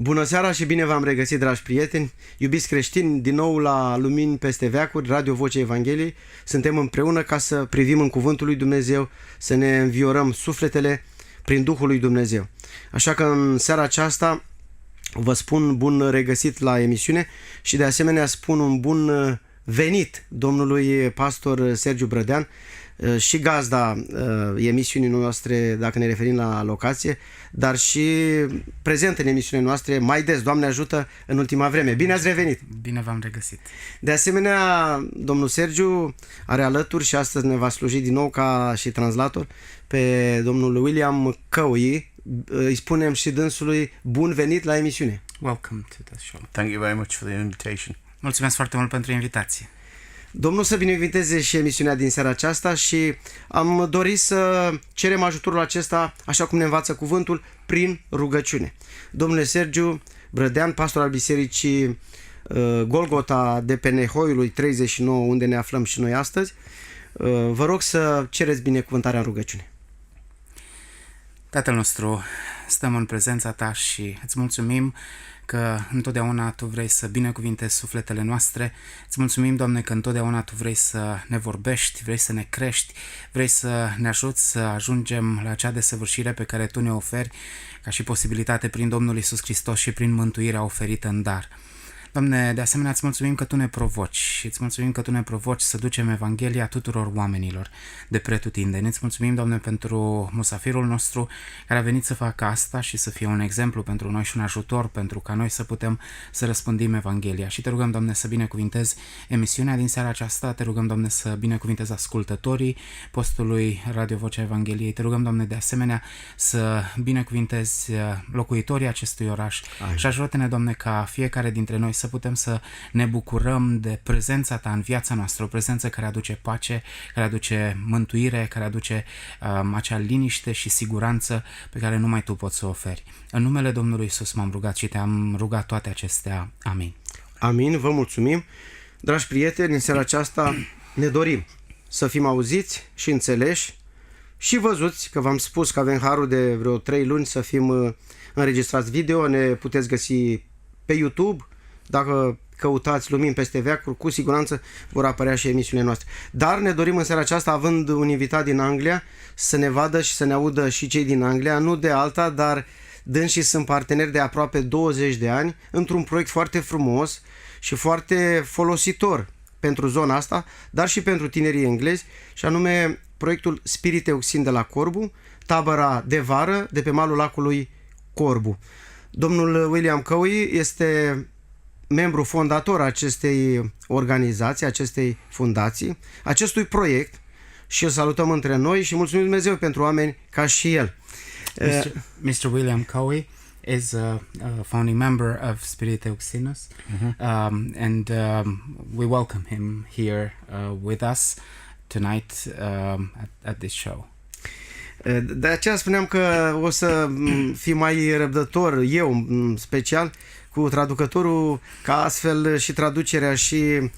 Bună seara și bine v-am regăsit, dragi prieteni, iubiți creștini, din nou la Lumini peste veacuri, Radio Vocea Evangheliei. Suntem împreună ca să privim în Cuvântul lui Dumnezeu, să ne înviorăm sufletele prin Duhul lui Dumnezeu. Așa că în seara aceasta vă spun bun regăsit la emisiune și de asemenea spun un bun venit domnului pastor Sergiu Brădean și gazda emisiunii noastre, dacă ne referim la locație, dar și prezent în emisiunile noastre mai des, Doamne ajută, în ultima vreme. Bine ați revenit! Bine v-am regăsit! De asemenea, domnul Sergiu are alături și astăzi ne va sluji din nou ca și translator pe domnul William Cowie. Îi spunem și dânsului bun venit la emisiune! Welcome to the show! Thank you very much for the invitation. Mulțumesc foarte mult pentru invitație! Domnul să binecuvinteze și emisiunea din seara aceasta și am dorit să cerem ajutorul acesta, așa cum ne învață cuvântul, prin rugăciune. Domnule Sergiu Brădean, pastor al bisericii Golgota de pe Nehoiului 39, unde ne aflăm și noi astăzi, vă rog să cereți binecuvântarea în rugăciune. Tatăl nostru, stăm în prezența Ta și îți mulțumim că întotdeauna Tu vrei să binecuvintezi sufletele noastre. Îți mulțumim, Doamne, că întotdeauna Tu vrei să ne vorbești, vrei să ne crești, vrei să ne ajuți să ajungem la acea desăvârșire pe care Tu ne oferi ca și posibilitate prin Domnul Iisus Hristos și prin mântuirea oferită în dar. Doamne, de asemenea îți mulțumim că Tu ne provoci și îți mulțumim că Tu ne provoci să ducem Evanghelia tuturor oamenilor de pretutindeni. Îți mulțumim, Doamne, pentru musafirul nostru care a venit să facă asta și să fie un exemplu pentru noi și un ajutor pentru ca noi să putem să răspândim Evanghelia. Și Te rugăm, Doamne, să binecuvintezi emisiunea din seara aceasta, Te rugăm, Doamne, să binecuvintezi ascultătorii postului Radio Vocea Evangheliei. Te rugăm, Doamne, de asemenea să binecuvintezi locuitorii acestui oraș. Și ajută-ne, Doamne, ca fiecare dintre noi să putem să ne bucurăm de prezența Ta în viața noastră, o prezență care aduce pace, care aduce mântuire, care aduce acea liniște și siguranță pe care numai Tu poți să o oferi. În numele Domnului Iisus m-am rugat și Te-am rugat toate acestea. Amin. Amin, vă mulțumim. Dragi prieteni, în seara aceasta ne dorim să fim auziți și înțeleși și văzuți, că v-am spus că avem harul de vreo 3 luni să fim înregistrați video, ne puteți găsi pe YouTube. Dacă căutați Lumini peste veacuri, cu siguranță vor apărea și emisiunile noastre. Dar ne dorim în seara aceasta, având un invitat din Anglia, să ne vadă și să ne audă și cei din Anglia, nu de alta, dar dânsii sunt parteneri de aproape 20 de ani într-un proiect foarte frumos și foarte folositor pentru zona asta, dar și pentru tinerii englezi, și anume proiectul Spirit Euxin de la Corbu, tabăra de vară de pe malul lacului Corbu. Domnul William Cowie este membru fondator acestei organizații, acestei fundații, acestui proiect, și îl salutăm între noi și mulțumim Dumnezeu pentru oameni ca și el. Mr. William Cowie is a founding member of Spirit Euxinus, and we welcome him here with us tonight at this show. De aceea spuneam că o să fiu mai răbdător, eu în special, cu traducătorul, ca astfel și traducerea și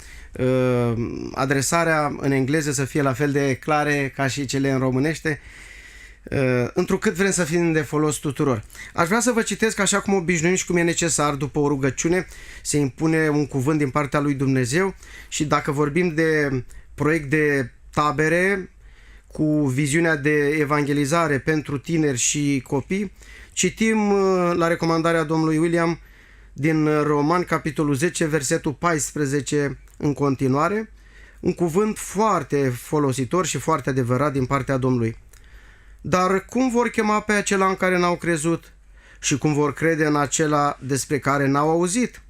adresarea în engleză să fie la fel de clare ca și cele în românește, întrucât vrem să fim de folos tuturor. Aș vrea să vă citesc, așa cum obișnuim și cum e necesar, după o rugăciune se impune un cuvânt din partea lui Dumnezeu, și dacă vorbim de proiect de tabere cu viziunea de evangelizare pentru tineri și copii, citim la recomandarea domnului William din Roman, capitolul 10, versetul 14 în continuare, un cuvânt foarte folositor și foarte adevărat din partea Domnului. Dar cum vor chema pe acela în care n-au crezut? Și cum vor crede în acela despre care n-au auzit?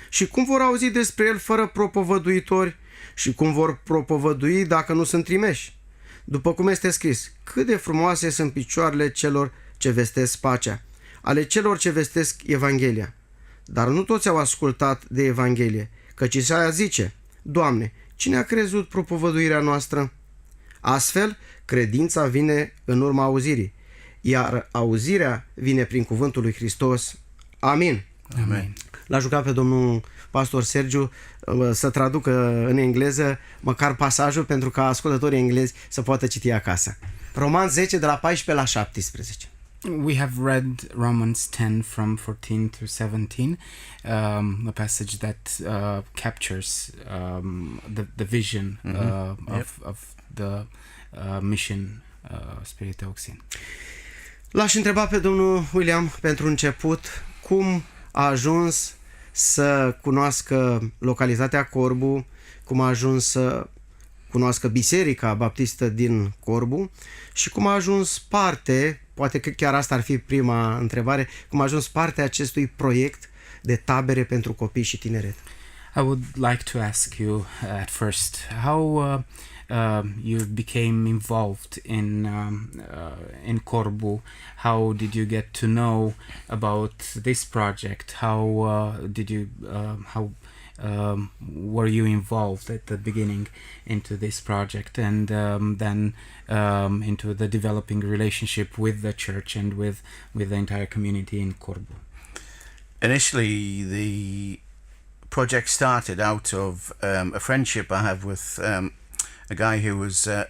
Și cum vor auzi despre el fără propovăduitori? Și cum vor propovădui dacă nu sunt trimeși? După cum este scris, cât de frumoase sunt picioarele celor ce vestesc pacea, ale celor ce vestesc Evanghelia. Dar nu toți au ascultat de Evanghelie, căci Isaia zice, Doamne, cine a crezut propovăduirea noastră? Astfel, credința vine în urma auzirii, iar auzirea vine prin cuvântul lui Hristos. Amin. Amin. L-a jucat pe domnul pastor Sergiu să traducă în engleză măcar pasajul pentru ca ascultătorii englezi să poată citi acasă. Roman 10 de la 14 la 17. We have read Romans 10 from 14 to 17, a passage that captures the vision of the mission Spirit Oxin. L-aș întreba pe domnul William pentru început cum a ajuns să cunoască localitatea Corbu, cum a ajuns să cunoască Biserica Baptistă din Corbu și cum a ajuns parte, poate că chiar asta ar fi prima întrebare, cum a ajuns parte a acestui proiect de tabere pentru copii și tineret. I would like to ask you at first how you became involved in Corbu. How did you get to know about this project? How were you involved at the beginning into this project, and then into the developing relationship with the church and with the entire community in Corbu? Initially, the project started out of a friendship I have with a guy who was a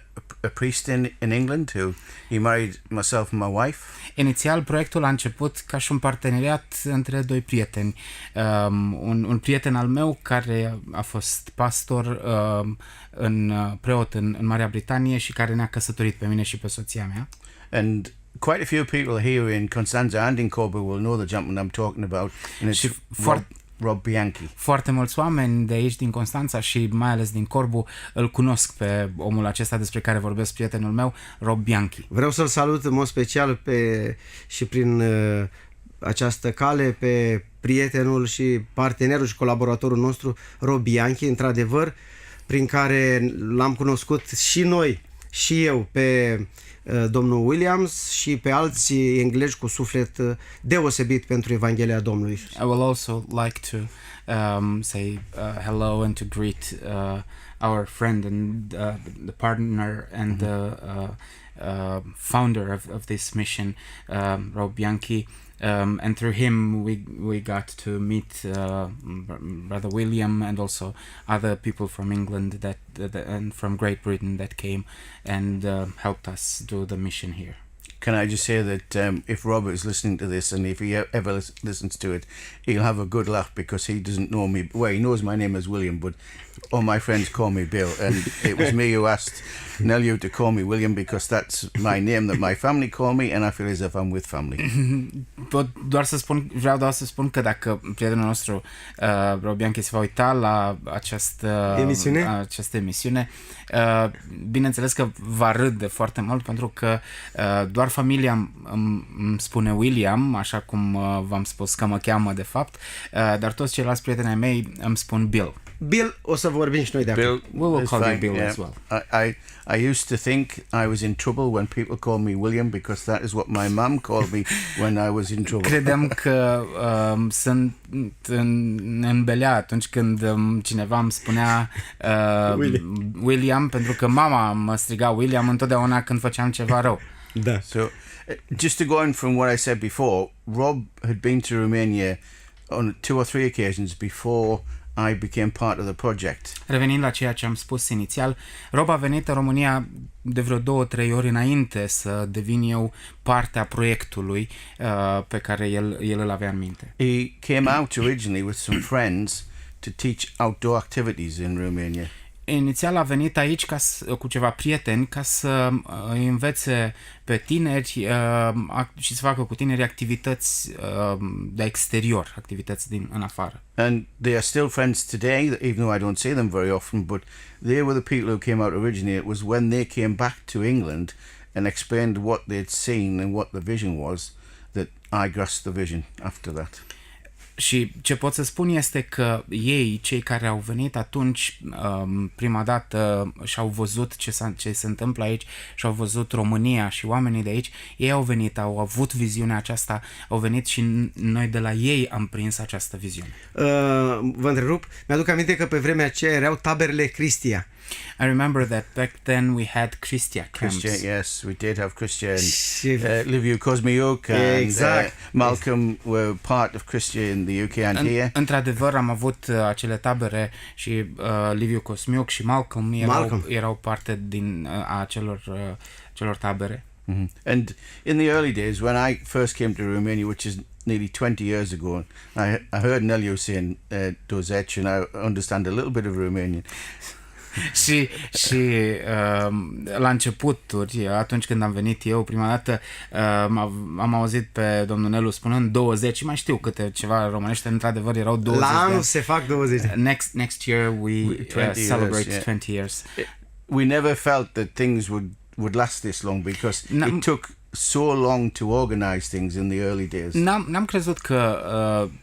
priest in England, who he married myself and my wife. Inițial, proiectul a început ca și un parteneriat între doi prieteni. Un prieten al meu care a fost pastor, preot în Marea Britanie și care ne-a căsătorit pe mine și pe soția mea. And quite a few people here in Constanta and in Cowie will know the gentleman I'm talking about. And it's Rob Bianchi. Foarte mulți oameni de aici, din Constanța și mai ales din Corbu, îl cunosc pe omul acesta despre care vorbesc, prietenul meu, Rob Bianchi. Vreau să-l salut în mod special și prin această cale pe prietenul și partenerul și colaboratorul nostru, Rob Bianchi, într-adevăr, prin care l-am cunoscut și noi, și eu, pe domnul Williams și pe alții englezi cu suflet deosebit pentru Evanghelia Domnului Iisus. I will also like to say hello and to greet our friend and the partner and the founder of this mission, Rob Bianchi. And through him we got to meet Brother William and also other people from England and from Great Britain that came and helped us do the mission here. Can I just say that if Robert is listening to this, and if he ever listens to it, he'll have a good laugh because he doesn't know me. Well, he knows my name is William, but all my friends call me Bill, and it was me who asked Nelu to call me William because that's my name that my family call me, and I feel as if I'm with family. Vreau doar să spun că dacă prietenul nostru Rob Bianchi se va uita la această emisiune, bineînțeles că va râde foarte mult pentru că doar familia îmi spune William, așa cum v-am spus că mă cheamă de fapt, dar toți ceilalți prieteni ai mei îmi spun Bill. Bill, o să vorbim și noi de acum. We will call you Bill as well. I used to think I was in trouble when people call me William because that is what my mum called me when I was in trouble. Credeam că sunt în belea atunci când cineva îmi spunea William, pentru că mama mă striga William întotdeauna când făceam ceva rău. Da. So, just to go on from what I said before, Rob had been to Romania on 2 or 3 occasions before I became part of the project. Revenind la ceea ce am spus inițial, Rob a venit în România de vreo 2-3 ori înainte să devin eu parte a proiectului pe care el îl avea în minte. He came out originally with some friends to teach outdoor activities in Romania. Inițial a venit aici cu ceva prieteni ca să îi învețe pe tineri și să facă cu tineri activități de exterior, activități în afară. And they are still friends today, even though I don't see them very often, but they were the people who came out originally. It was when they came back to England and explained what they'd seen and what the vision was that I grasped the vision after that. Și ce pot să spun este că ei, cei care au venit atunci prima dată și au văzut ce se întâmplă aici și au văzut România și oamenii de aici, ei au venit, au avut viziunea aceasta, au venit și noi de la ei am prins această viziune. Vă întrerup, mi-aduc aminte că pe vremea aceea erau taberele Cristia. I remember that back then we had Cristia camps. Yes, we did have Cristia and Liviu Cosmiuc and Malcolm were part of Cristia in the UK and here. Într-adevăr am avut acele tabere și Liviu Cosmiuc și Malcolm erau parte din celor tabere. And in the early days, when I first came to Romania, which is nearly 20 years ago, I heard Nelu saying dozeci, and I understand a little bit of Romanian. și la începuturi, atunci când am venit eu prima dată, am auzit pe domnul Nelu spunând 20, mai știu câte ceva românește, într-adevăr erau 20. La anul se fac 20. Next year we celebrate 20 years. We never felt that things would last this long because it took so long to organize things in the early days. N-am crezut că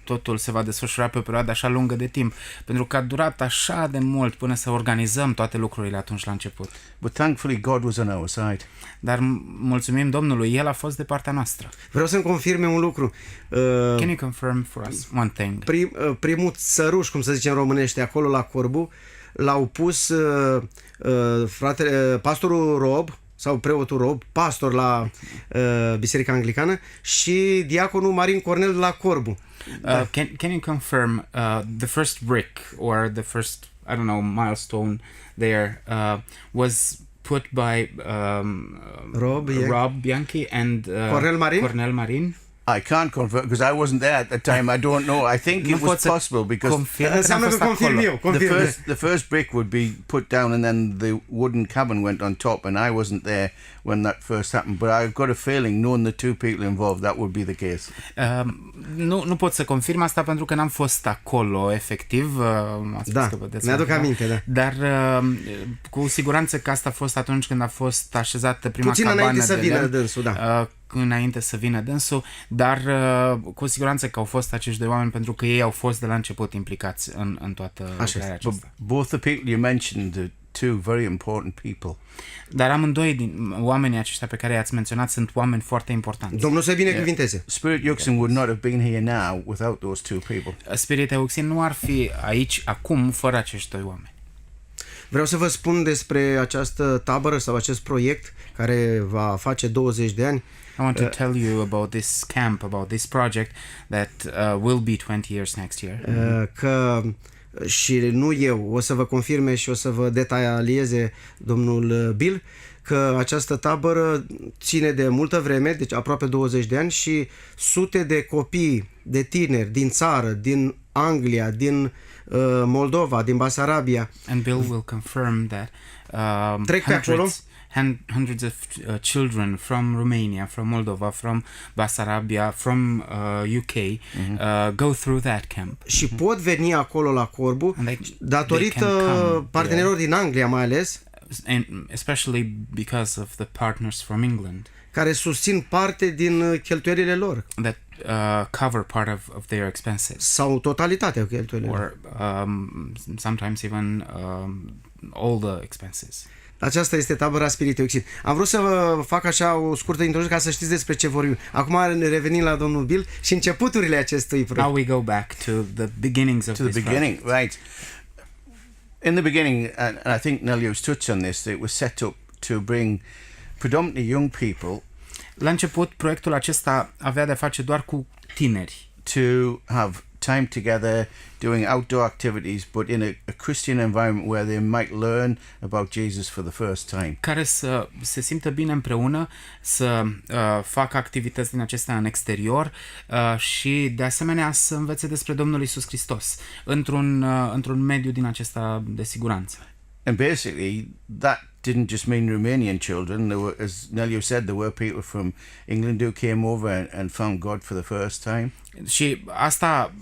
totul se va desfășura pe o perioadă așa lungă de timp, pentru că a durat așa de mult până să organizăm toate lucrurile atunci la început. But thankfully God was on our side. Dar mulțumim Domnului, El a fost de partea noastră. Vreau să-mi confirme un lucru. Can you confirm for us one thing? Primul țăruș, cum să zicem în românește, acolo la Corbu, l-au pus pastorul Rob, sau preotul Rob, pastor la Biserica Anglicană, și diaconul Marin Cornel la Corbu. Can you confirm the first brick or the first, I don't know, milestone there was put by Rob Bianchi and Cornel Marin? I can't confirm because I wasn't there at the time. I don't know. I think it was possible because the first brick would be put down and then the wooden cabin went on top, and I wasn't there when that first happened. But I've got a feeling, knowing the two people involved, that would be the case. Nu pot să confirm asta pentru că n-am fost acolo efectiv. Da, mi-aduc aminte, da. Dar cu siguranță că asta a fost atunci când a fost așezată prima cabană. Puțin înainte să vină dânsul, da. Înainte să vină dânsul, dar cu siguranță că au fost acești doi oameni pentru că ei au fost de la început implicați în toată lucrarea aceasta. Both the people you mentioned are two very important people. Dar amândoi din oamenii aceștia pe care i-ați menționat sunt oameni foarte importanți. Domnul să binecuvinteze. Spirit Yuxin would not have been here now without those two people. Spirit Yuxin nu ar fi aici acum fără acești doi oameni. Vreau să vă spun despre această tabără sau acest proiect care va face 20 de ani. I want to tell you about this camp, about this project that will be 20 years next year. Că și nu eu, o să vă confirme și o să vă detalieze domnul Bill, că această tabără ține de multă vreme, deci aproape 20 de ani, și sute de copii, de tineri din țară, din Anglia, din Moldova, din Basarabia. And Bill will confirm that trec pe acolo. Hundreds of children from Romania, from Moldova, from Basarabia, from UK go through that camp. Și pot veni acolo la Corbu datorită partenerilor din Anglia mai ales, and especially because of the partners from England, care susțin parte din cheltuielile lor, that cover part of their expenses, sau totalitatea cheltuielilor, or sometimes even all the expenses. Aceasta este tabăra Spirit Yuxin. Am vrut să vă fac așa o scurtă introducere ca să știți despre ce vorbim. Acum ne revenim la domnul Bill și începuturile acestui proiect. Now we go back to the beginnings of this beginning, right? In the beginning, and I think Nelu touched on this, it was set up to bring predominantly young people. La început, proiectul acesta avea de face doar cu tineri. To have time together doing outdoor activities, but in a Christian environment where they might learn about Jesus for the first time. Care să se simtă bine împreună, să facă activități din acestea în exterior și de asemenea să învețe despre Domnul Iisus Hristos într-un mediu din acesta de siguranță. And basically that didn't just mean Romanian children. There were, as Nelu said, there were people from England who came over and found God for the first time. Și asta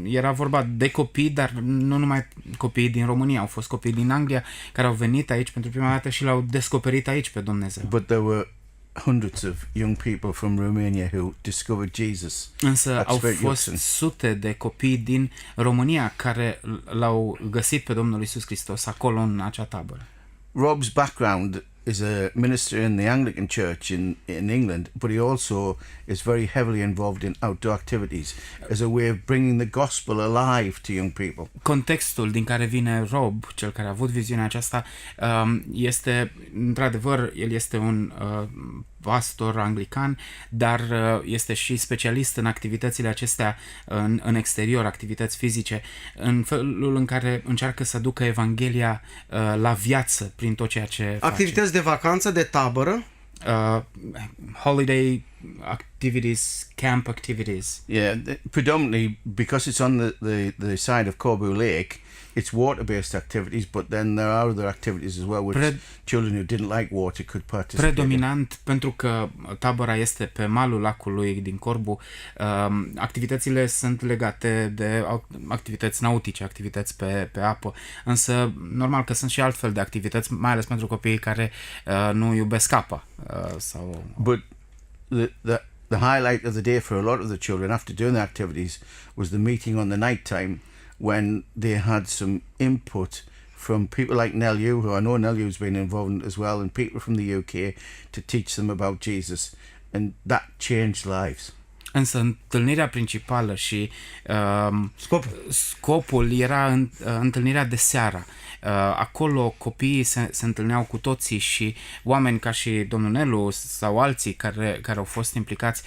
era vorba de copii, dar nu numai copiii din România, au fost copii din Anglia care au venit aici pentru prima dată și l-au descoperit aici pe Dumnezeu. But there were hundreds of young people from Romania who discovered Jesus. Însă au fost sute de copii din România care l-au găsit pe Domnul Iisus Hristos acolo în acea tabără. Rob's background is a minister in the Anglican Church in England, but he also is very heavily involved in outdoor activities as a way of bringing the gospel alive to young people. Contextul din care vine Rob, cel care a avut viziunea aceasta, este, într-adevăr, el este un pastor anglican, dar este și specialist în activitățile acestea în exterior, activități fizice, în felul în care încearcă să ducă Evanghelia la viață prin tot ceea ce face. Activități de vacanță, de tabără. holiday activities, camp activities. Yeah, predominantly because it's on the side of Cowie Lake, it's water-based activities, but then there are other activities as well, which children who didn't like water could participate Predominant, pentru că tabăra este pe malul lacului din Corbu, activitățile sunt legate de activități nautice, activități pe apă, însă normal că sunt și altfel de activități, mai ales pentru copiii care nu iubesc apa. But the highlight of the day for a lot of the children after doing the activities was the meeting on the night time, when they had some input from people like Nelu, who I know Nelu's been involved as well, and people from the UK to teach them about Jesus, and that changed lives. Însă întâlnirea principală și scopul era întâlnirea de seară. Acolo copiii se întâlneau cu toții și oameni ca și domnul Nelu sau alții care au fost implicați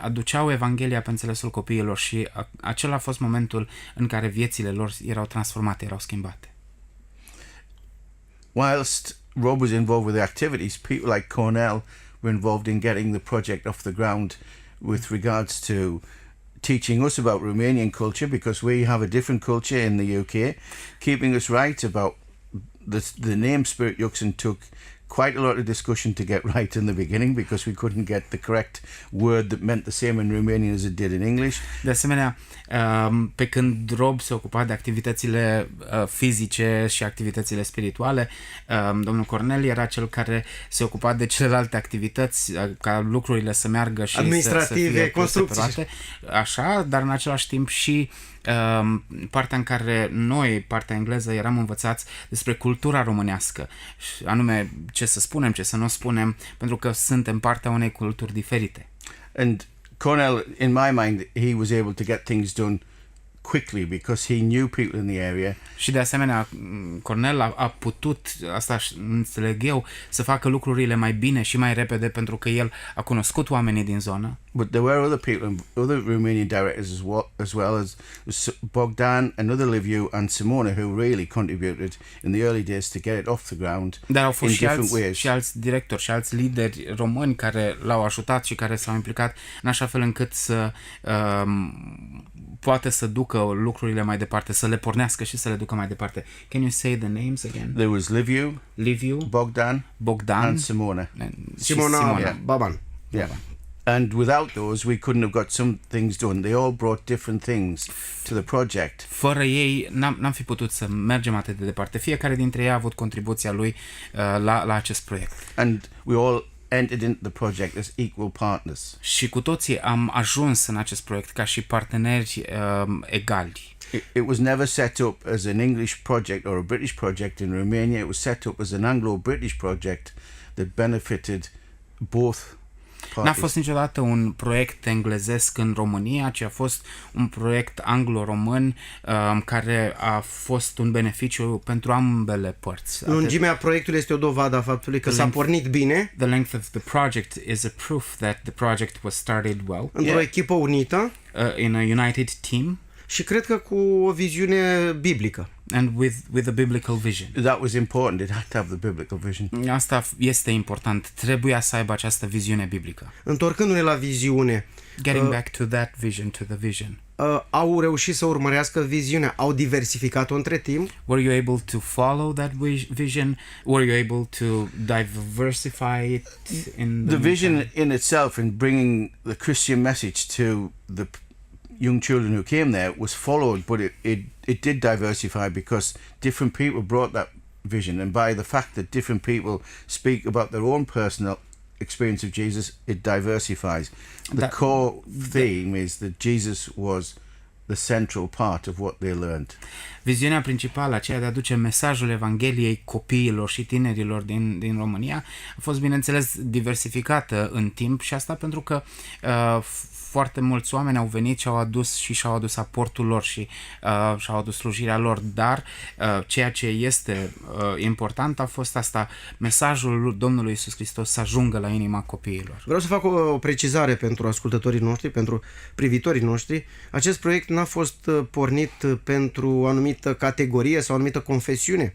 aduceau Evanghelia pe înțelesul copiilor și acela a fost momentul în care viețile lor erau transformate, erau schimbate. Whilst Rob was involved with the activities, people like Cornell were involved in getting the project off the ground with regards to teaching us about Romanian culture, because we have a different culture in the UK, keeping us right about the name Spirit Yuxin took quite a lot of discussion to get right in the beginning, because we couldn't get the correct word that meant the same in Romanian as it did in English. De asemenea, pe când Rob se ocupa de activitățile fizice și activitățile spirituale, domnul Cornel era cel care se ocupa de celelalte activități, ca lucrurile să meargă și administrative, să fie construcții. Așa, dar în același timp și partea în care noi, partea engleză, eram învățați despre cultura românească, anume ce să spunem, ce să nu spunem, pentru că suntem partea unei culturi diferite. And Cornell, in my mind, he was able to get things done quickly because he knew people in the area. Și de asemenea, Cornel a putut, asta înțeleg eu, să facă lucrurile mai bine și mai repede pentru că el a cunoscut oamenii din zonă. But there were other people, other Romanian directors as well as Bogdan, another Liviu, and Simona, who really contributed in the early days to get it off the ground. Dar au fost și alți directori și alți lideri români care l-au ajutat și care s-au implicat în așa fel încât să poate să ducă lucrurile mai departe, să le pornească și să le ducă mai departe. Can you say the names again? There was Liviu, Bogdan, and Simona. Simona. Baban. Yeah. And without those, we couldn't have got some things done. They all brought different things to the project. Fără ei, n-am fi putut să mergem atât de departe. Fiecare dintre ei a avut contribuția lui la acest proiect. And we all entered into the project as equal partners. Și cu toții am ajuns în acest proiect ca și parteneri egali. It was never set up as an English project or a British project in Romania. It was set up as an Anglo-British project that benefited both parties. N-a fost niciodată un proiect englezesc în România, ci a fost un proiect anglo-român care a fost un beneficiu pentru ambele părți. Lungimea proiectului este o dovadă a faptului că s-a pornit bine. The length of the project is a proof that the project was started well. Într-o echipă unită. In a united team. Și cred că cu o viziune biblică. And with a biblical vision. That was important. It had to have the biblical vision. Asta este important. Trebuia să aibă această viziune biblică. Întorcându-ne la viziune. Getting back to that vision, to the vision. Au reușit să urmărească viziunea, au diversificat-o între timp. Were you able to follow that vision? Were you able to diversify it in the vision in itself, in bringing the Christian message to the young children who came there, was followed, but it did diversify because different people brought that vision, and by the fact that different people speak about their own personal experience of Jesus, it diversifies. The core theme is that Jesus was the central part of what they learned. Viziunea principală, aceea de a aduce mesajul Evangheliei copiilor și tinerilor din România, a fost, bineînțeles, diversificată în timp, și asta pentru că foarte mulți oameni au venit și și-au adus aportul lor și și-au adus slujirea lor, dar ceea ce este important a fost asta, mesajul Domnului Iisus Hristos să ajungă la inima copiilor. Vreau să fac o precizare pentru ascultătorii noștri, pentru privitorii noștri. Acest proiect n-a fost pornit pentru o anumită categorie sau o anumită confesiune?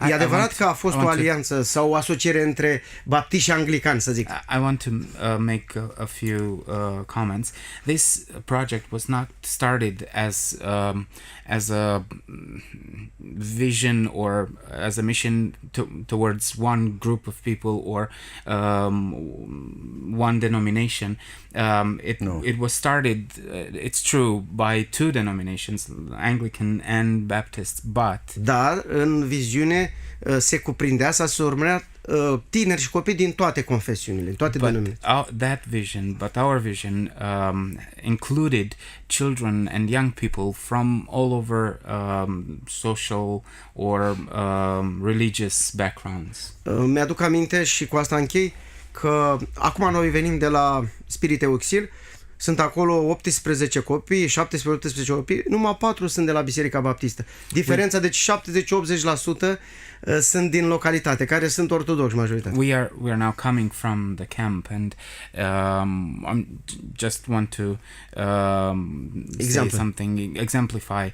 E adevărat că a fost o alianță sau o asociere între baptiști și anglicani, să zic. I want to make a few comments. This project was not started as a vision or as a mission towards one group of people or one denomination. It was started, it's true, by two denominations, Anglican and Baptist, but... Dar în viziune se cuprindea să se urmărea tineri și copii din toate confesiunile, din toate denominațiile. But our vision included children and young people from all over social or religious backgrounds. Mi-aduc aminte și cu asta închei că acum noi venim de la Spirit Euxil, sunt acolo 18 copii, 17-18 copii, numai 4 sunt de la Biserica Baptistă. Diferența, deci 70-80% sunt din localitate, care sunt ortodoxi majoritatea. We are now coming from the camp and I just want to say something, exemplify.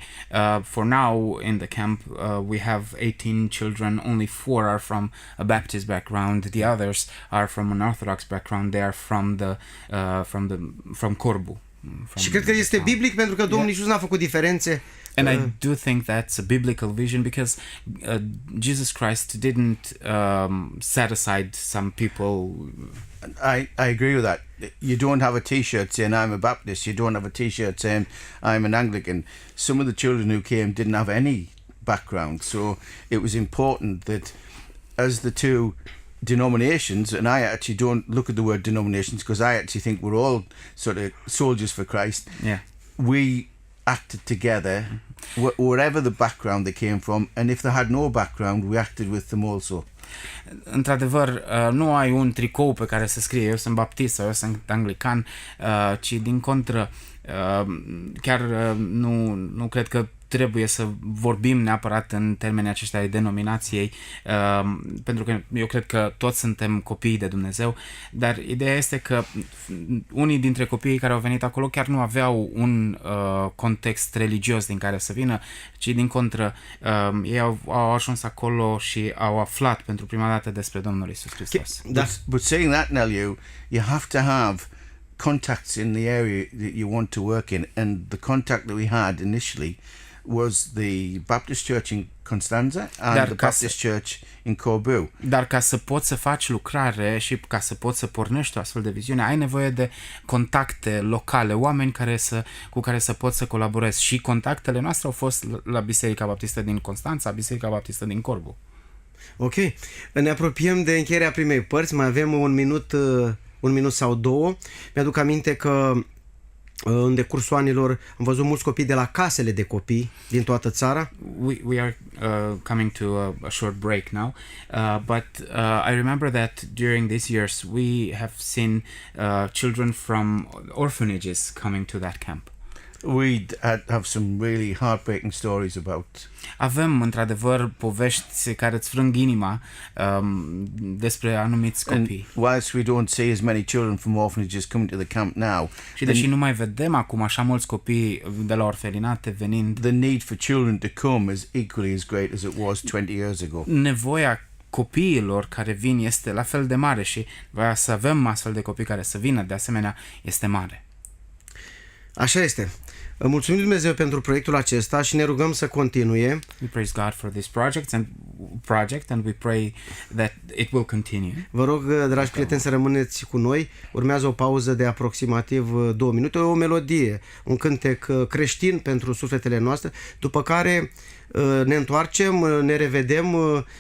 For now in the camp we have 18 children, only 4 are from a Baptist background, the others are from an Orthodox background, they are from Corbu. Și cred că este biblic pentru că Domnul Iisus n-a făcut diferențe. And I do think that's a biblical vision because Jesus Christ didn't set aside some people. I agree with that. You don't have a T-shirt saying I'm a Baptist. You don't have a T-shirt saying I'm an Anglican. Some of the children who came didn't have any background, so it was important that as the two denominations, and I actually don't look at the word denominations because I actually think we're all sort of soldiers for Christ. Yeah. We acted together, wherever the background they came from, and if they had no background, we acted with them also. Într-adevăr, nu ai un tricou pe care să scrie eu sunt baptist sau eu sunt anglican, ci din contră, chiar nu cred că trebuie să vorbim neapărat în termenii aceștia ai denominației, pentru că eu cred că toți suntem copiii de Dumnezeu, dar ideea este că unii dintre copiii care au venit acolo chiar nu aveau un context religios din care să vină, ci din contră ei au ajuns acolo și au aflat pentru prima dată despre Domnul Iisus Hristos. But saying that, Nelu, you have to have contacts in the area that you want to work in, and the contact that we had initially was the Baptist Church in Constanta and the Baptist Church in Cowie. Dar ca să poți să faci lucrare și ca să poți să pornești o astfel de viziune, ai nevoie de contacte locale, oameni cu care să poți să colaborezi. Și contactele noastre au fost la Biserica Baptistă din Constanța, Biserica Baptistă din Corbu. Ok. Ne apropiem de încheierea primei părți, mai avem un minut sau două. Mi-aduc aminte că în decursul anilor am văzut mulți copii de la casele de copii din toată țara. We are coming to a short break now, but I remember that during these years we have seen children from orphanages coming to that camp. We have some really heartbreaking stories about. Avem într-adevăr povești care îți frâng inima despre anumiți copii. And whilst we don't see as many children from orphanages coming to the camp now, și deși nu mai vedem acum așa mulți copii de la orfelinate venind, the need for children to come is equally as great as it was 20 years ago. Nevoia copiilor care vin este la fel de mare și voia să avem astfel de copii care să vină de asemenea este mare. Așa este. Mulțumim Dumnezeu pentru proiectul acesta și ne rugăm să continue. We praise God for this project and we pray that it will continue. Vă rog, dragi prieteni, să rămâneți cu noi. Urmează o pauză de aproximativ 2 minute, o melodie, un cântec creștin pentru sufletele noastre, după care ne întoarcem, ne revedem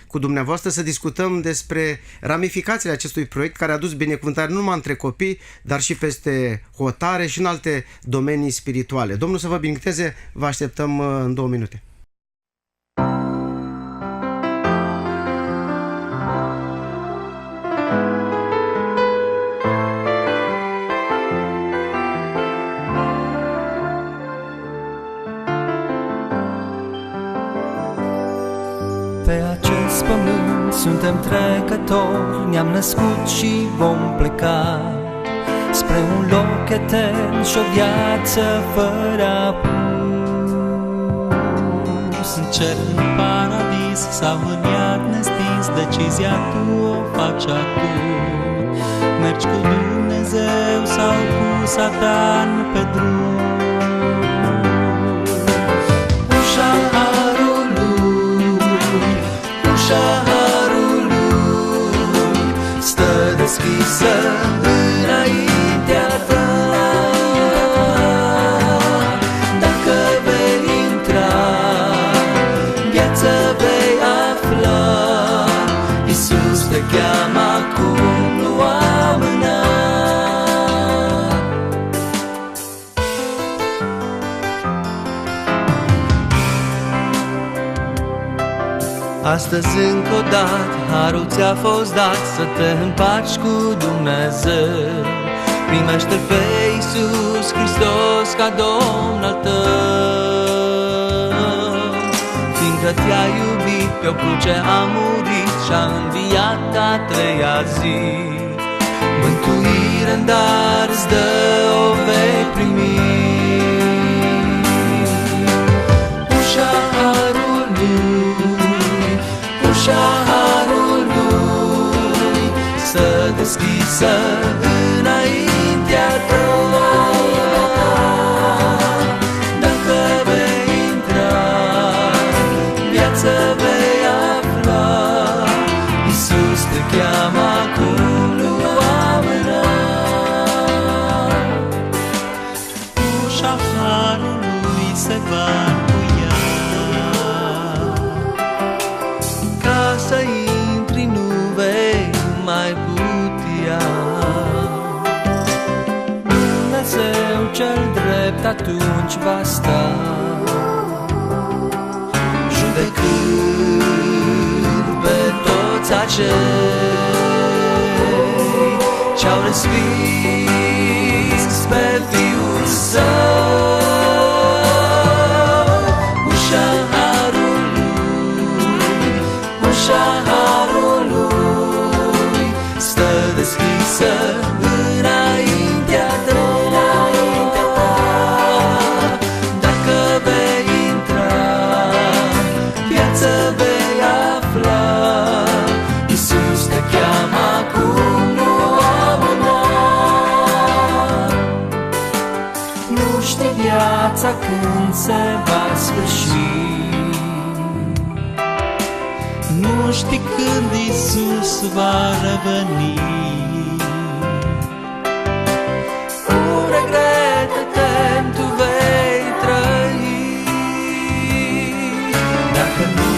cu dumneavoastră să discutăm despre ramificațiile acestui proiect care a adus binecuvântare nu numai între copii, dar și peste hotare și în alte domenii spirituale. Domnul să vă binecuvânteze, vă așteptăm în 2 minute. Pe acest pământ suntem trecători, ne-am născut și vom pleca spre un loc etern și o viață fără apus. cer, în paradis sau în iad nestins, decizia tu o faci acum. Mergi cu Dumnezeu sau cu Satan pe drum. Ușa harului stă deschisă înaintea ta. Dacă vei intra, viață vei afla. Iisus te cheamă acum, nu amâna. Astăzi încă o dată harul ți-a fost dat să te împaci cu Dumnezeu. Primește-L pe Iisus Hristos ca Domn al tău. Fiindcă te-a iubit, pe o cruce a murit și-a înviat a treia zi. Mântuire în dar îți dă, o vei primi. Ușa harului stă deschisă înaintea ta. Dacă vei intra, viață vei afla. Iisus te cheamă acum, nu amâna. Ușa harului se va încuia. Ca să intri nu vei mai putea. Dumnezeu cel drept atunci va sta, judecând pe toți acei ce-au respins pe Fiul Său. Ușa harului stă deschisă înaintea ta. Dacă vei intra, viață vei afla. Iisus te cheamă acum, nu amâna. Nu știi viața când se va sfârși, nu știi când Iisus va reveni. Cu regrete tem tu vei trăi. Dacă nu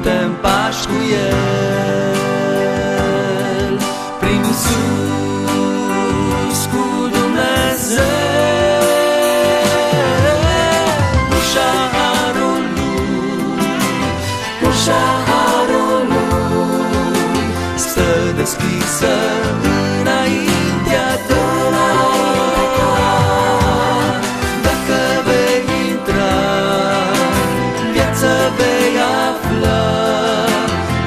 te împaci cu El, prin Iisus cu Dumnezeu. Ușa harului stă deschisă înaintea ta. Dacă vei intra, viață vei afla.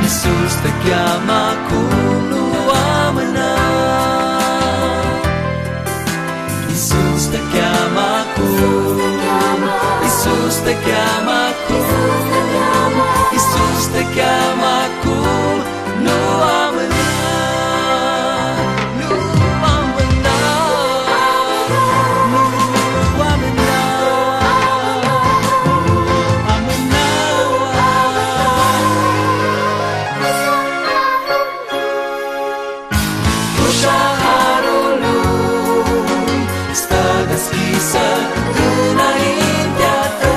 Iisus te cheamă acum, nu amâna. Iisus te cheamă acum, Iisus te cheamă acum. Iisus te cheamă acum, nu amâna, nu amâna, nu amâna, nu amâna. Ușa harului stă deschisă înaintea ta.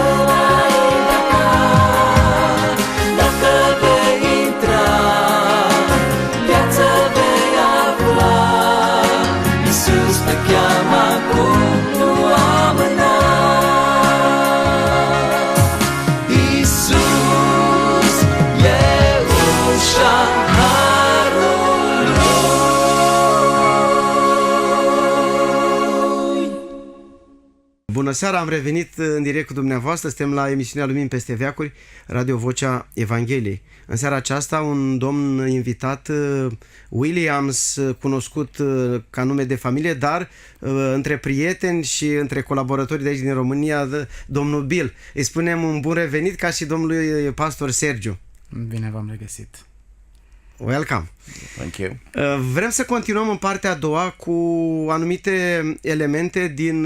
Bună seara, am revenit în direct cu dumneavoastră, suntem la emisiunea Lumini peste veacuri, Radio Vocea Evangheliei. În seara aceasta un domn invitat, Williams, cunoscut ca nume de familie, dar între prieteni și între colaboratorii de aici din România, domnul Bill. Îi spunem un bun revenit ca și domnului pastor Sergiu. Bine v-am regăsit. Welcome! Thank you. Vrem să continuăm în partea a doua cu anumite elemente din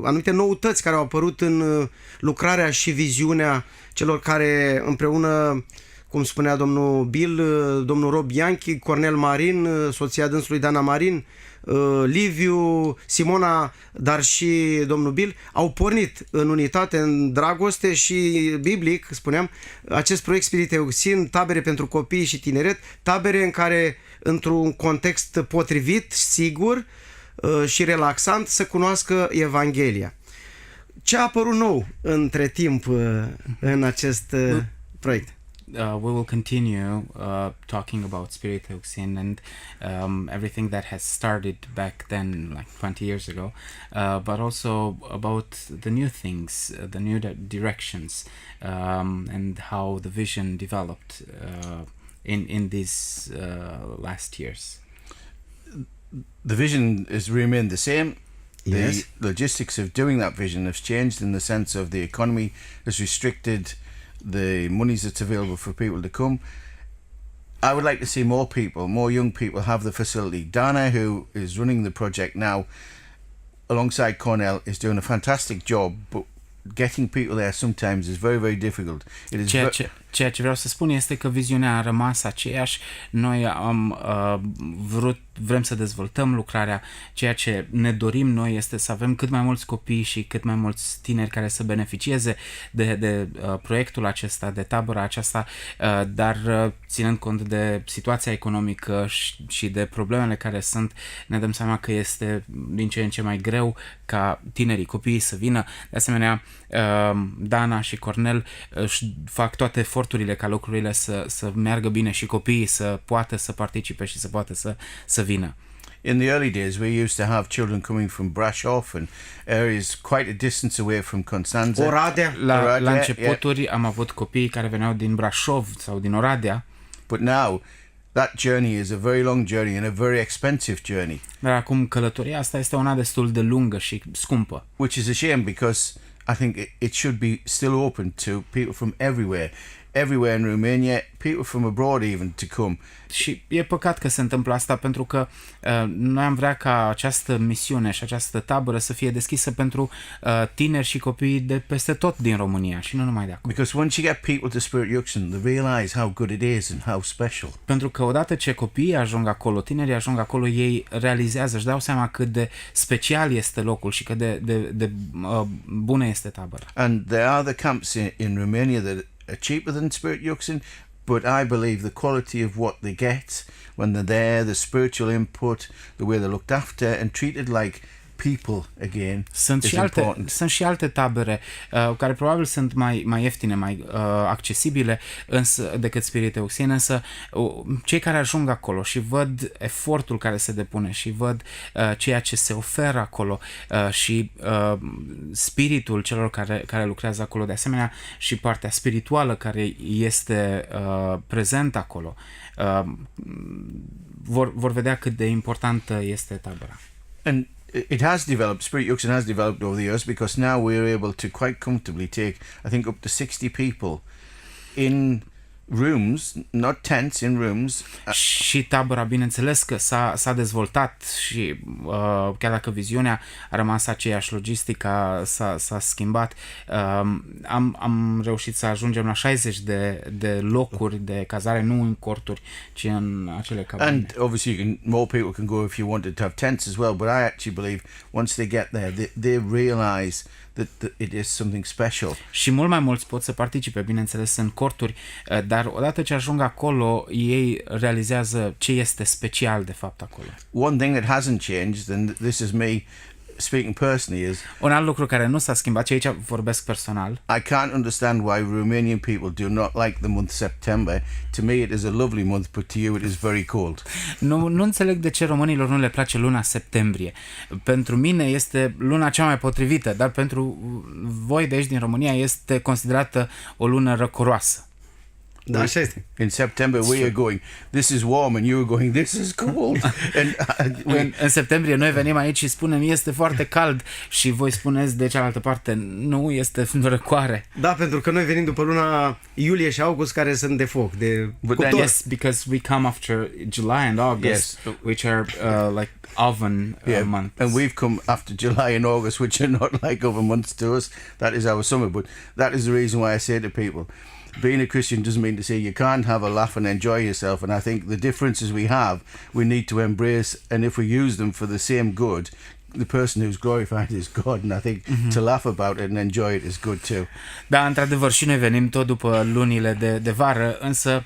anumite noutăți care au apărut în lucrarea și viziunea celor care împreună, cum spunea domnul Bill, domnul Rob Bianchi, Cornel Marin, soția dânsului Dana Marin, Liviu, Simona, dar și domnul Bill, au pornit în unitate, în dragoste și biblic, spuneam, acest proiect Spirit Euxin, tabere pentru copii și tineret, tabere în care, într-un context potrivit, sigur și relaxant, să cunoască Evanghelia. Ce a apărut nou între timp în acest proiect? We will continue talking about Spirit Euxin and everything that has started back then, like 20 years ago, but also about the new things, the new directions, and how the vision developed in these last years. The vision has remained the same. Yes. The logistics of doing that vision has changed in the sense of the economy has restricted the monies that's available for people to come. I would like to see more people, more young people have the facility. Dana, who is running the project now alongside Cornell, is doing a fantastic job, but getting people there sometimes is very, very difficult. It is Ceea ce vreau să spun este că viziunea a rămas aceeași. Noi am vrem să dezvoltăm lucrarea. Ceea ce ne dorim noi este să avem cât mai mulți copii și cât mai mulți tineri care să beneficieze de proiectul acesta, de tabăra aceasta, dar ținând cont de situația economică și de problemele care sunt, ne dăm seama că este din ce în ce mai greu ca tinerii, copiii să vină. De asemenea, Dana și Cornel își fac toate eforturile ca lucrurile să meargă bine și copiii să poată să participe și să poată să vină. In the early days, we used to have children coming from Brasov and areas quite a distance away from Constanta. Oradea. La începuturi am avut copii care veneau din Brașov sau din Oradea. But now, that journey is a very long journey and a very expensive journey. Dar acum călătoria asta este una destul de lungă și scumpă. Which is a shame because I think it should be still open to people from everywhere in Romania, people from abroad even to come. Și e păcat că se întâmplă asta pentru că noi am vrea ca această misiune și această tabără să fie deschisă pentru tineri și copii de peste tot din România și nu numai de acolo. Because once you get people to Spirit Euxin, they realize how good it is and how special. Pentru că odată ce copiii ajung acolo, tinerii ajung acolo, ei realizează, își dau seama cât de special este locul și cât de bună este tabăra. And there are the camps in Romania that are cheaper than Spirit Euxin, but I believe the quality of what they get when they're there, the spiritual input, the way they're looked after and treated like people again is important. Sunt și alte tabere care probabil sunt mai ieftine, mai accesibile decât Spirit Euxin, însă cei care ajung acolo și văd efortul care se depune și văd ceea ce se oferă acolo și spiritul celor care lucrează acolo, de asemenea și partea spirituală care este prezent acolo, vor vedea cât de importantă este tabăra. And it has developed, Spirit Euxin has developed over the years because now we're able to quite comfortably take, I think, up to 60 people in rooms, not tents, in rooms. Și tabăra, bineînțeles că s-a dezvoltat și chiar dacă viziunea a rămas aceeași, logistica s-a schimbat, am reușit să ajungem la 60 de locuri de cazare, nu în corturi, ci în acele cabine. And obviously more people can go if you wanted to have tents as well, but I actually believe once they get there, they realize that it is something special. Și mult mai mulți pot să participe, bineînțeles, în corturi, dar odată ce ajung acolo, ei realizează ce este special de fapt acolo. One thing that hasn't changed, and this is me speaking personally, is Un alt lucru care nu s-a schimbat, și aici vorbesc personal, I can't understand why Romanian people do not like the month September. To me, it is a lovely month, but to you, it is very cold. nu înțeleg de ce românilor nu le place luna septembrie. Pentru mine este luna cea mai potrivită, dar pentru voi de aici din România este considerată o lună răcoroasă. Da, așa este. In September, we are going, this is warm, and you are going, this is cold. And În septembrie noi venim aici și spunem este foarte cald și voi spuneți de cealaltă parte nu, este răcoare. Da, pentru că noi venim după luna iulie și august care sunt de foc, de But cuptor. Yes, because we come after July and August, Yes. which are like oven months. and we've come after July and August, which are not like other months to us. That is our summer. But that is the reason why I say to people, being a Christian doesn't mean to say you can't have a laugh and enjoy yourself. And I think the differences we have, we need to embrace. And if we use them for the same good, the person who's glorified is God. And I think to laugh about it and enjoy it is good too. Da, într-adevăr, și noi venim tot după lunile de vară, însă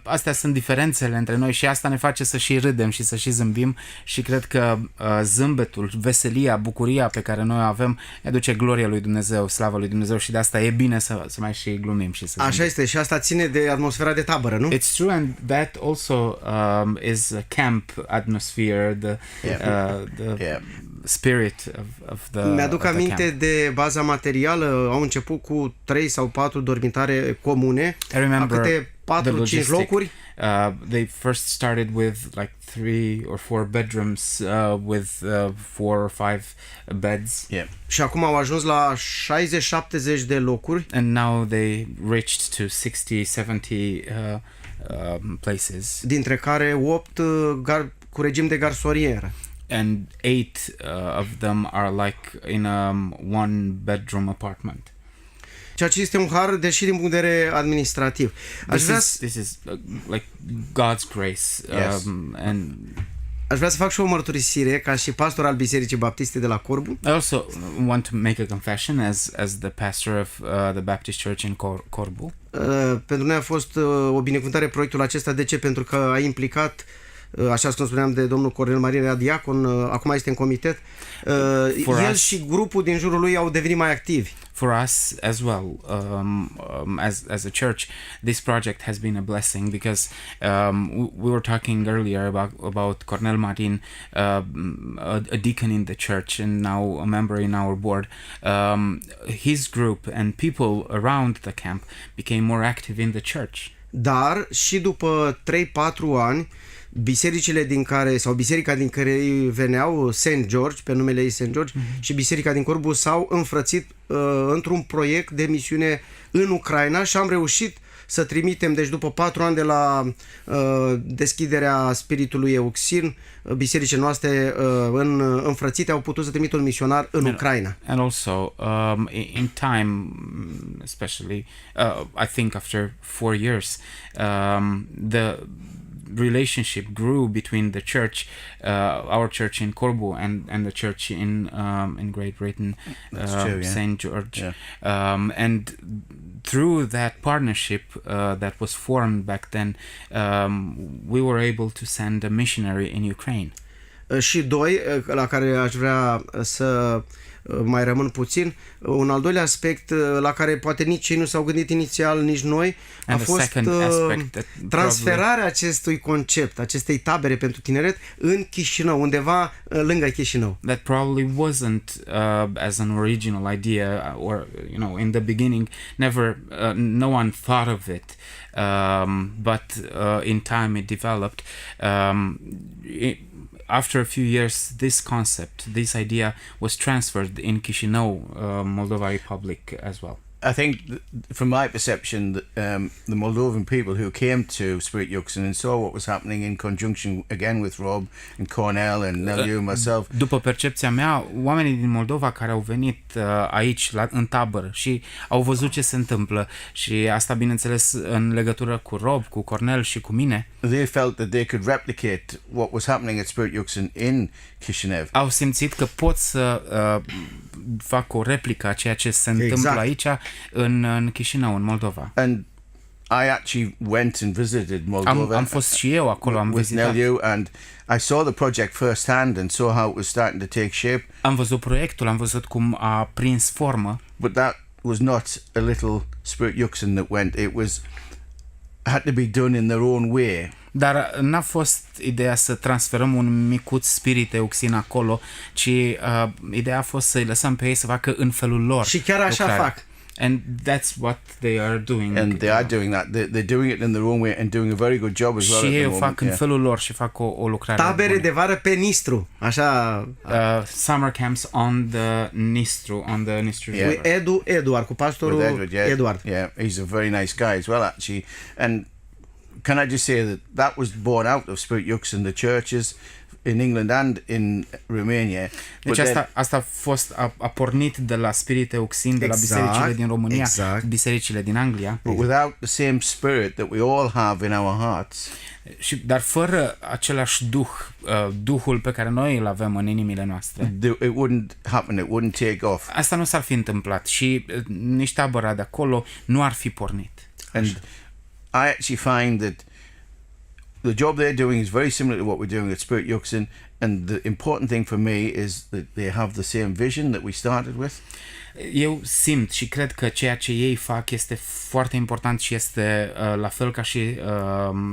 astea sunt diferențele între noi și asta ne face să și râdem și să și zâmbim și cred că zâmbetul, veselia, bucuria pe care noi o avem aduce gloria lui Dumnezeu, slavă lui Dumnezeu și de asta e bine să mai și glumim și să zâmbim. Așa este și asta ține de atmosfera de tabără, nu? It's true, and that also is a camp atmosphere, the spirit of the Mi-aduc of the aminte camp. de baza materială, au început cu 3 sau 4 dormitare comune, I remember câte 4-5 locuri. They first started with like 3 or 4 bedrooms with 4 or 5 beds, Yeah. Și acum au ajuns la 60-70 de locuri, and now they reached to 60-70 places, dintre care 8 cu regim de garsonieră. and 8 of them are like in a 1-bedroom apartment. Ceea ce este un har, deși din punct de vedere administrativ. This is like God's grace, Yes. and Aș vrea să fac și o mărturisire ca și pastor al Bisericii Baptiste de la Corbu. I also want to make a confession as the pastor of the Baptist Church in Corbu. Pentru noi a fost o binecuvântare proiectul acesta. De ce? Pentru că a implicat, așa cum spuneam, de domnul Cornel Marin, era diacon, acum este în comitet. El și grupul din jurul lui au devenit mai activi. For us as well, as a church, this project has been a blessing because we were talking earlier about Cornel Marin, a deacon in the church and now a member in our board. His group and people around the camp became more active in the church. Dar și după 3-4 ani, bisericile din care, sau biserica din care ei veneau, St. George, pe numele ei St. George, și biserica din Corbu s-au înfrățit într-un proiect de misiune în Ucraina și am reușit să trimitem, deci după 4 ani de la deschiderea Spiritului Euxin, bisericile noastre înfrățite au putut să trimită un misionar în Ucraina. And also, in time, especially, I think after 4 years, the relationship grew between the church, our church in Corbu and the church in Great Britain, true, yeah. St. George. Yeah. And through that partnership that was formed back then, we were able to send a missionary in Ukraine. Și 2, la care aș vrea să mai rămân puțin, un al doilea aspect la care poate nici ei nu s-au gândit inițial, nici noi, a fost transferarea acestui concept, acestei tabere pentru tineret în Chișinău, undeva lângă Chișinău. That probably wasn't as an original idea, or in the beginning, never, no one thought of it, but in time it developed. After a few years, this concept, this idea was transferred in Chișinău, Moldova Republic as well. I think, from my perception, that the Moldovan people who came to Spirit Yuxin and saw what was happening in conjunction again with Rob and Cornel and Nelu and myself. După percepția mea, oamenii din Moldova care au venit aici în tabără și au văzut ce se întâmplă și asta, bineînțeles, în legătură cu Rob, cu Cornel și cu mine, They felt that they could replicate what was happening at Spirit Yuxin in Chișinău. au simțit că pot să fac o replică a ceea ce se întâmplă aici în Chișinău, în Moldova. And I actually went and visited Moldova. Am fost și eu acolo, am with vizitat. Nelu, and I saw the project firsthand and saw how it was starting to take shape. Am văzut proiectul, am văzut cum a prins formă. But that was not a little spirit yuxin that went. It was had to be done in their own way. Dar n-a fost ideea să transferăm un micuț spirit euxin acolo, ci ideea a fost să-i lăsăm pe ei să facă în felul lor. Și chiar așa lucrarea. fac. And that's what they are doing. And they are doing that. They're doing it in their own way and doing a very good job as well. Și at ei the o moment, fac în felul lor și fac o lucrare Tabere bună. de vară pe Nistru, așa. Summer camps on the Nistru Yeah. River. Cu Eduard, cu pastorul With Edward, yeah. Eduard. Yeah, he's a very nice guy as well, actually. And can I just say that was born out of spirit yuxin, the churches in England and in Romania. Deci asta a pornit de la spirit euxin, de la bisericile din România, bisericile din Anglia. But without the same spirit that we all have in our hearts. Dar fără același duhul pe care noi îl avem în inimile noastre. It wouldn't happen, it wouldn't take off. Asta nu s-ar fi întâmplat și nici tabăra de acolo nu ar fi pornit. And I actually find that the job they're doing is very similar to what we're doing at Spirit Yuxin, and the important thing for me is that they have the same vision that we started with. Eu simt și cred că ceea ce ei fac este foarte important și este la fel ca și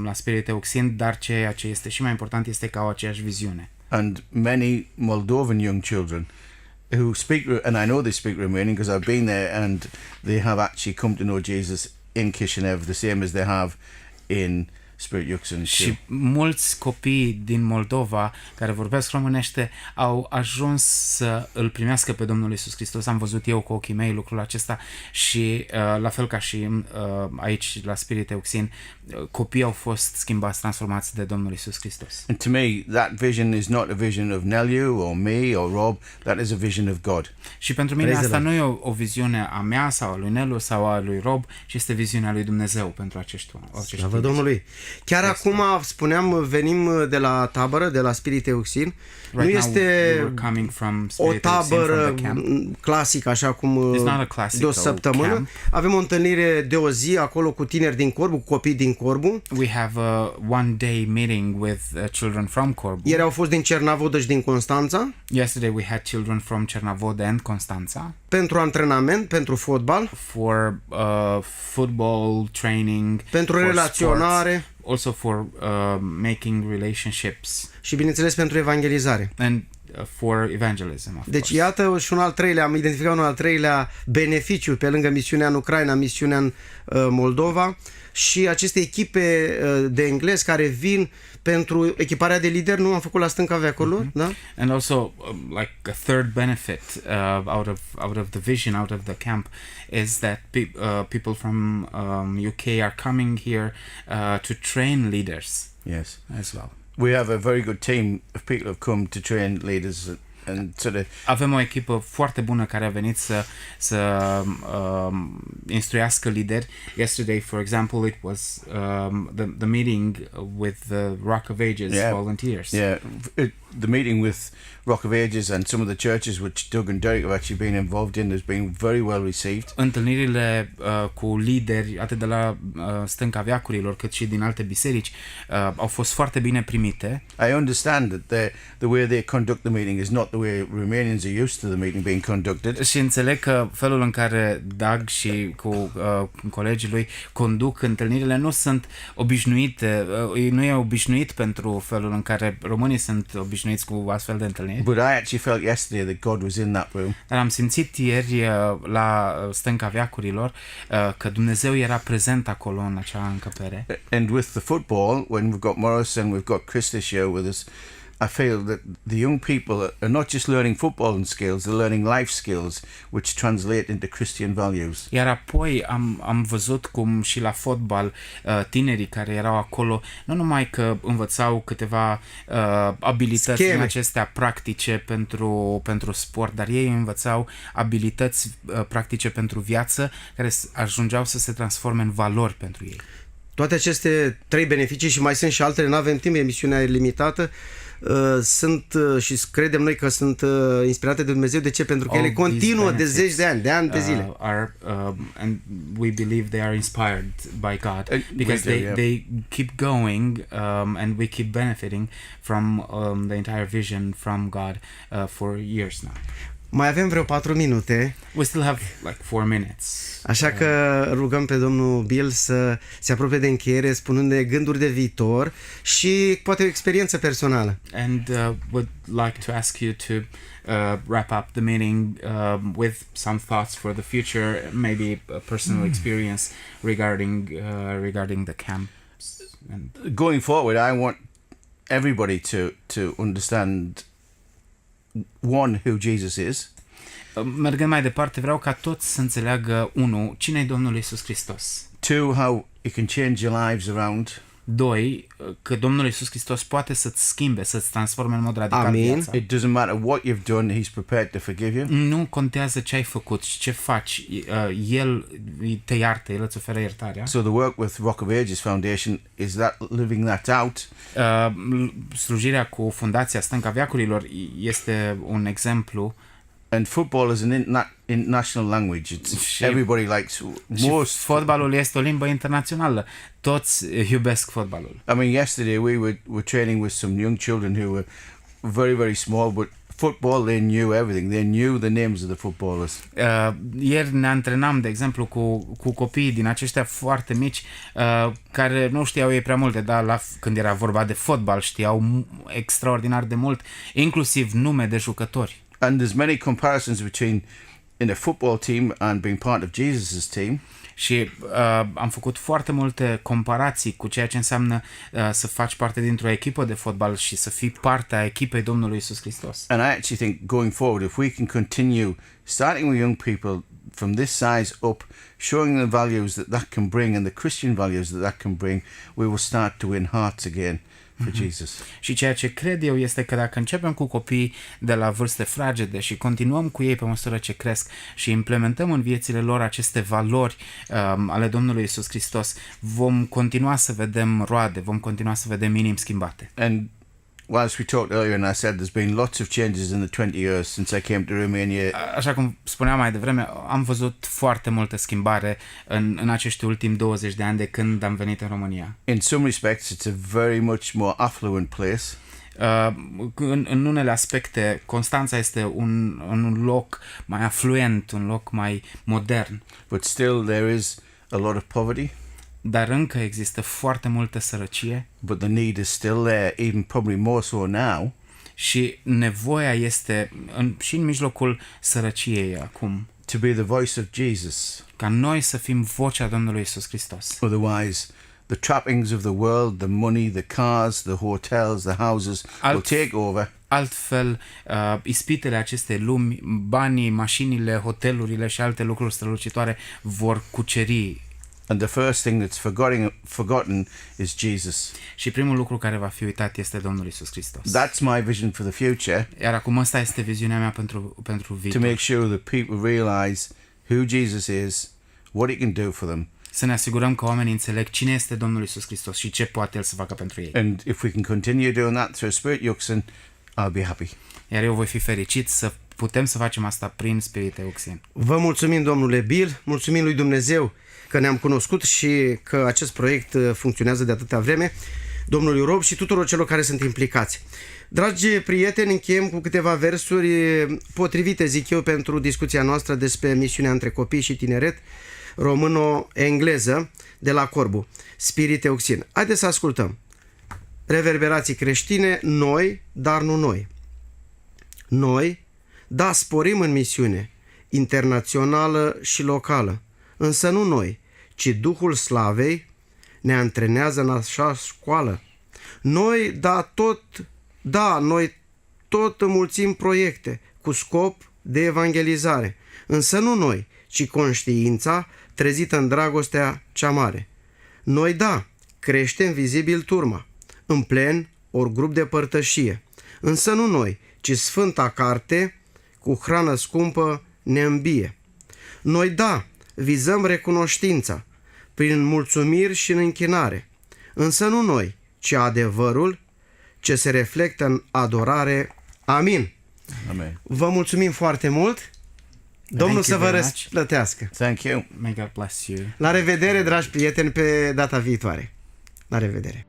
la Spirit Euxin, dar ceea ce este și mai important este că au aceeași viziune. And many Moldovan young children who speak, and I know they speak Romanian because I've been there, and they have actually come to know Jesus in Chișinău, the same as they have in Spirit Yuxin. Și mulți copii din Moldova care vorbesc românește au ajuns să îl primească pe Domnul Iisus Hristos. Am văzut eu cu ochii mei lucrul acesta și la fel ca și aici la Spirit Euxin, copiii au fost schimbați, transformați de Domnul Iisus Hristos. And to me, that vision is not a vision of Nelu or me or Rob, that is a vision of God. Și pentru mine asta nu e o viziune a mea sau a lui Nelu sau a lui Rob, ci este viziunea lui Dumnezeu pentru acești Slavă Domnului! Chiar acum, spuneam, venim de la tabără, de la Spirit Euxin. Nu este o tabără clasică, așa cum de o săptămână. Avem o întâlnire de o zi acolo cu tineri din Corbu, cu copii din Corbu. We have a one-day meeting with children from Corbu. Ieri au fost din Cernavodă și din Constanța. Yesterday we had children from Cernavodă and Constanța. Pentru antrenament, pentru fotbal. For football training. Pentru relaționare. Sports. Also for making relationships. Și bineînțeles pentru evangelizare. And for evangelism, of deci iată și un al treilea, am identificat un al treilea beneficiu pe lângă misiunea în Ucraina, misiunea în Moldova și aceste echipe de englezi care vin pentru echiparea de lideri, nu am făcut la stânca veacurilor, da? And also like a third benefit out of the vision, out of the camp is that people from UK are coming here to train leaders. Yes, as well. We have a very good team of people who have come to train leaders and sort of. Avem o echipă foarte bună care a venit să instruiască lideri. Yesterday, for example, it was the meeting with the Rock of Ages volunteers. Yeah, the meeting with Rock of Ages and some of the churches which Doug and Derek have actually been involved in has been very well received. Întâlnirile cu lideri atât de la stânca veacurilor cât și din alte biserici au fost foarte bine primite. I understand that the way they conduct the meeting is not the way Romanians are used to the meeting being conducted. Și înțeleg că felul în care Doug și cu colegii lui conduc întâlnirile nu sunt obișnuite, nu e obișnuit pentru felul în care românii sunt obișnuiți cu astfel de întâlniri. But I actually felt yesterday that God was in that room. Dar am simțit ieri la stânca veacurilor că Dumnezeu era prezent acolo în acea încăpere. And with the football, when we've got Morris and we've got Chris this year with us, I feel that the young people are not just learning footballing skills, they're learning life skills which translate into Christian values. Iar apoi am văzut cum și la fotbal tinerii care erau acolo nu numai că învățau câteva abilități din acestea practice pentru sport, dar ei învățau abilități practice pentru viață care ajungeau să se transforme în valori pentru ei. Toate aceste 3 beneficii și mai sunt și altele, nu avem timp, emisiunea e limitată, sunt și credem noi că sunt inspirate de Dumnezeu. De ce? Pentru că ele continuă de zeci de ani, de zile. And we believe they are inspired by God because they keep going and we keep benefiting from the entire vision from God for years now. Mai avem vreo 4 minute. We still have like 4 minutes. Așa că rugăm pe domnul Bill să se apropie de încheiere spunând-ne gânduri de viitor și poate o experiență personală. And would like to ask you to wrap up the meeting with some thoughts for the future, maybe a personal experience regarding the camps. And going forward, I want everybody to understand, one, who Jesus is. Mergând mai departe, vreau ca toți să înțeleagă, 1, cine e Domnul Iisus Hristos. 2, how he can change your lives around. 2, că Domnul Iisus Hristos poate să-ți schimbe, să-ți transforme în mod radical Amin. viața. It doesn't matter what you've done, he's prepared to forgive you. Nu contează ce ai făcut și ce faci, El te iartă, El îți oferă iertarea. So the work with Rock of Ages Foundation is that living that out. Slujirea cu Fundația Stânca Veacurilor este un exemplu. And football is an international language. Everybody likes most. Fotbalul este o limbă internațională. Toți iubesc fotbalul. I mean, yesterday we were training with some young children who were very, very small, but football, they knew everything. They knew the names of the footballers. Ieri ne antrenam, de exemplu, cu copiii din aceștia foarte mici, care nu știau ei prea multe, dar când era vorba de fotbal știau extraordinar de mult, inclusiv nume de jucători. And there's many comparisons between in a football team and being part of Jesus' team. Și am făcut foarte multe comparații cu ceea ce înseamnă să faci parte dintr-o echipă de fotbal și să fii parte a echipei Domnului Iisus Hristos. And I actually think going forward, if we can continue starting with young people from this size up, showing the values that can bring and the Christian values that can bring, we will start to win hearts again for Jesus. Și ceea ce cred eu este că dacă începem cu copiii de la vârste fragede și continuăm cu ei pe măsură ce cresc și implementăm în viețile lor aceste valori ale Domnului Iisus Hristos, vom continua să vedem roade, vom continua să vedem inimi schimbate. And whilst we talked earlier and I said there's been lots of changes in the 20 years since I came to Romania. Așa cum spuneam mai devreme, am văzut foarte multă schimbare în acești ultimi 20 de ani de când am venit în România. In some respects it's a very much more affluent place. În unele aspecte, Constanța este un loc mai afluent, un loc mai modern. But still there is a lot of poverty. Dar încă există foarte multă sărăcie. But the need is still there, even probably more so now. Și nevoia este și în mijlocul sărăciei acum. To be the voice of Jesus. Ca noi să fim vocea Domnului Iisus Hristos. Otherwise, the trappings of the world, the money, the cars, the hotels, the houses will take over. Altfel, ispitele acestei lumi, banii, mașinile, hotelurile și alte lucruri strălucitoare vor cuceri. And the first thing that's forgotten is Jesus. Și primul lucru care va fi uitat este Domnul Iisus Hristos. That's my vision for the future. Iar acum asta este viziunea mea pentru viitor. To make sure that people realize who Jesus is, what he can do for them. Să ne asigurăm că oamenii înțeleg cine este Domnul Iisus Hristos și ce poate El să facă pentru ei. And if we can continue doing that through Spirit Yuxin, I'll be happy. Iar eu voi fi fericit să putem să facem asta prin Spirit Euxin. Vă mulțumim, domnule Bill, mulțumim lui Dumnezeu că ne-am cunoscut și că acest proiect funcționează de atâta vreme, domnului Rob și tuturor celor care sunt implicați. Dragi prieteni, încheiem cu câteva versuri potrivite, zic eu, pentru discuția noastră despre misiunea între copii și tineret româno-engleză de la Corbu, Spirit Euxin. Haideți să ascultăm. Reverberații creștine, noi, dar nu noi. Noi, da, sporim în misiune, internațională și locală, însă nu noi, ci Duhul Slavei ne antrenează în așa școală. Noi, noi tot înmulțim proiecte cu scop de evangelizare, însă nu noi, ci conștiința trezită în dragostea cea mare. Noi, da, creștem vizibil turma, în plen ori grup de părtășie, însă nu noi, ci Sfânta Carte cu hrană scumpă ne îmbie. Noi, da, vizăm recunoștința, prin mulțumiri și în închinare. Însă nu noi, ci adevărul ce se reflectă în adorare. Amin. Amen. Vă mulțumim foarte mult. Domnul Thank să you vă very much. răsplătească. Thank you. May God bless you. La revedere, dragi prieteni, pe data viitoare. La revedere.